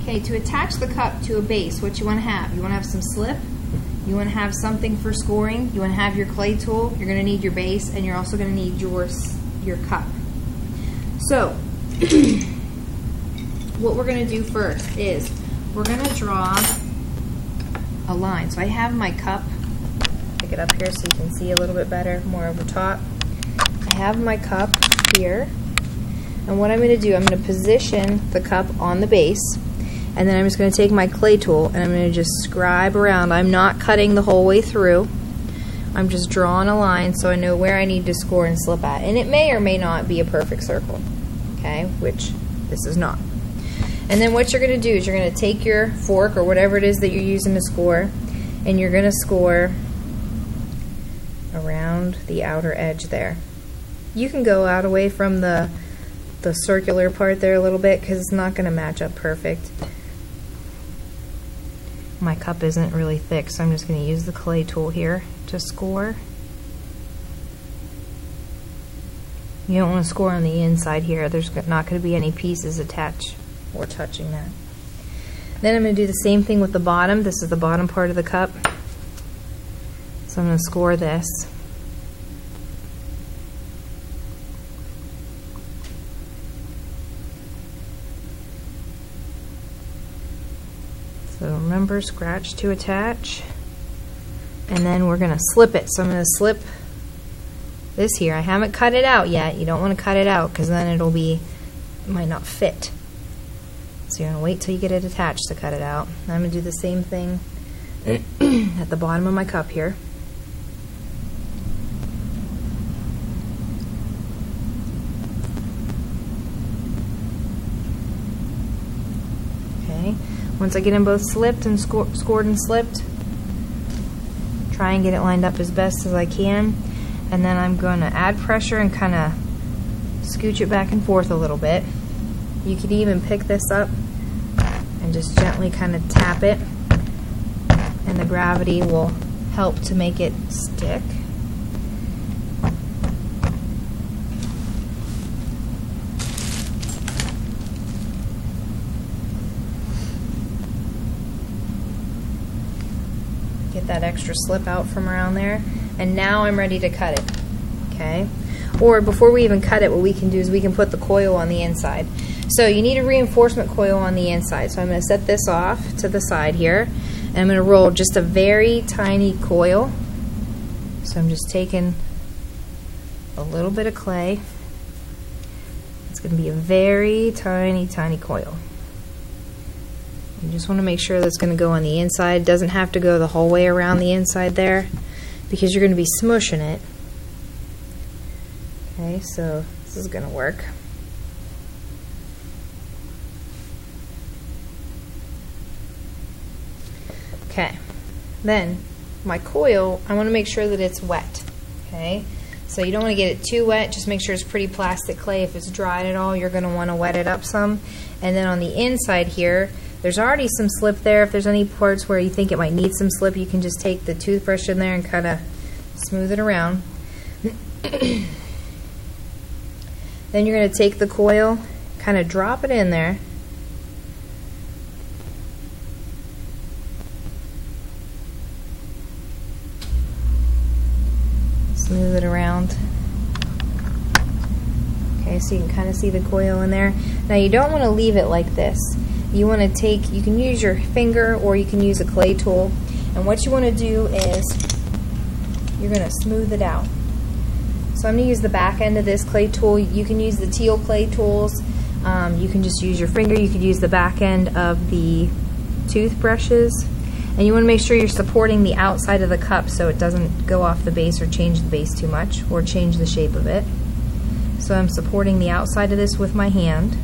Okay, to attach the cup to a base, what you want to have? You want to have some slip, you want to have something for scoring, you want to have your clay tool, you're going to need your base, and you're also going to need your cup. So, what we're going to do first is we're going to draw a line. So I have my cup, pick it up here so you can see a little bit better, more over top. I have my cup here, and what I'm going to do, I'm going to position the cup on the base, and then I'm just going to take my clay tool and I'm going to just scribe around. I'm not cutting the whole way through. I'm just drawing a line so I know where I need to score and slip at. And it may or may not be a perfect circle, okay, which this is not. And then what you're going to do is you're going to take your fork or whatever it is that you're using to score, and you're going to score around the outer edge there. You can go out away from the circular part there a little bit because it's not going to match up perfect. My cup isn't really thick, so I'm just going to use the clay tool here to score. You don't want to score on the inside here. There's not going to be any pieces attached or touching that. Then I'm going to do the same thing with the bottom. This is the bottom part of the cup. So I'm going to score this. So remember, scratch to attach, and then we're going to slip it. So I'm going to slip this here. I haven't cut it out yet. You don't want to cut it out because then it might not fit. So you're going to wait till you get it attached to cut it out. I'm going to do the same thing at the bottom of my cup here. Okay. Once I get them both slipped and scored and slipped, try and get it lined up as best as I can, and then I'm going to add pressure and kind of scooch it back and forth a little bit. You could even pick this up and just gently kind of tap it, and the gravity will help to make it stick. Get that extra slip out from around there, and now I'm ready to cut it. Okay? Or before we even cut it, what we can do is we can put the coil on the inside. So you need a reinforcement coil on the inside. So I'm going to set this off to the side here, and I'm going to roll just a very tiny coil. So I'm just taking a little bit of clay. It's going to be a very tiny, tiny coil. You just want to make sure that's going to go on the inside. It doesn't have to go the whole way around the inside there because you're going to be smushing it. Okay, so this is going to work. Okay, then my coil, I want to make sure that it's wet. Okay, so you don't want to get it too wet. Just make sure it's pretty plastic clay. If it's dried at all, you're going to want to wet it up some. And then on the inside here, there's already some slip there. If there's any parts where you think it might need some slip, you can just take the toothbrush in there and kind of smooth it around. Then you're going to take the coil, kind of drop it in there. Smooth it around. Okay, so you can kind of see the coil in there. Now you don't want to leave it like this. You want to take, you can use your finger or you can use a clay tool. And what you want to do is you're going to smooth it out. So I'm going to use the back end of this clay tool. You can use the teal clay tools. You can just use your finger. You could use the back end of the toothbrushes. And you want to make sure you're supporting the outside of the cup so it doesn't go off the base or change the base too much or change the shape of it. So I'm supporting the outside of this with my hand.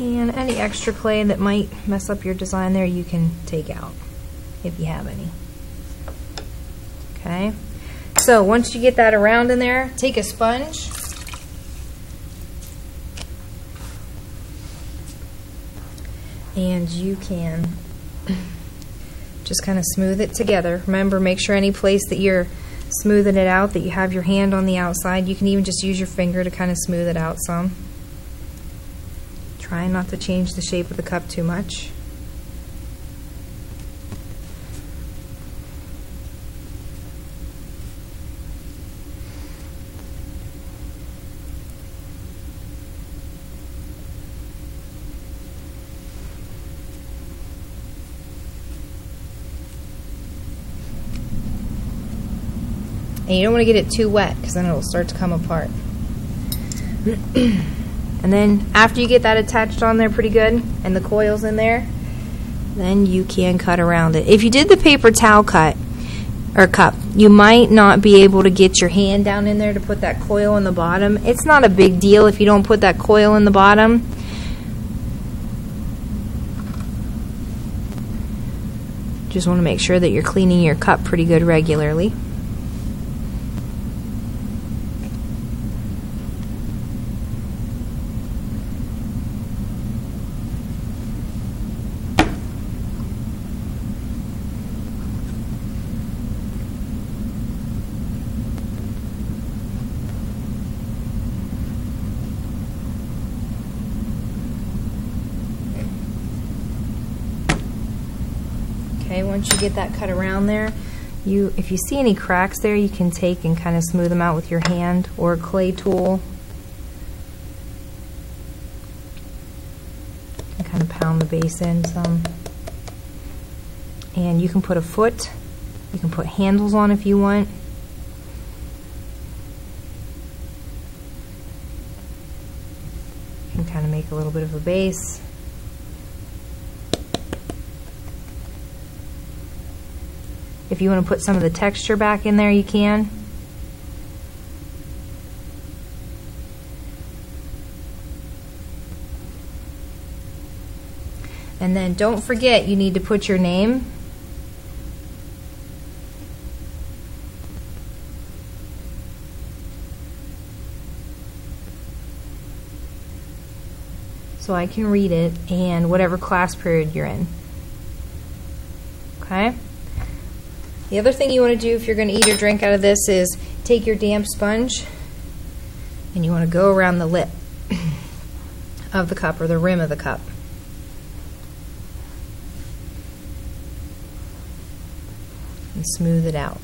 And any extra clay that might mess up your design there, you can take out if you have any. Okay, so once you get that around in there, take a sponge and you can just kind of smooth it together. Remember, make sure any place that you're smoothing it out that you have your hand on the outside. You can even just use your finger to kind of smooth it out some. Try not to change the shape of the cup too much. And you don't want to get it too wet because then it will start to come apart. And then after you get that attached on there pretty good and the coil's in there, then you can cut around it. If you did the paper towel cut or cup, you might not be able to get your hand down in there to put that coil in the bottom. It's not a big deal if you don't put that coil in the bottom. Just want to make sure that you're cleaning your cup pretty good regularly. Okay, once you get that cut around there, if you see any cracks there, you can take and kind of smooth them out with your hand or a clay tool. And kind of pound the base in some. And you can put a foot, you can put handles on if you want. You can kind of make a little bit of a base. If you want to put some of the texture back in there, you can. And then don't forget, you need to put your name. So I can read it and whatever class period you're in. Okay? The other thing you want to do if you're going to eat or drink out of this is take your damp sponge and you want to go around the lip of the cup or the rim of the cup. And smooth it out.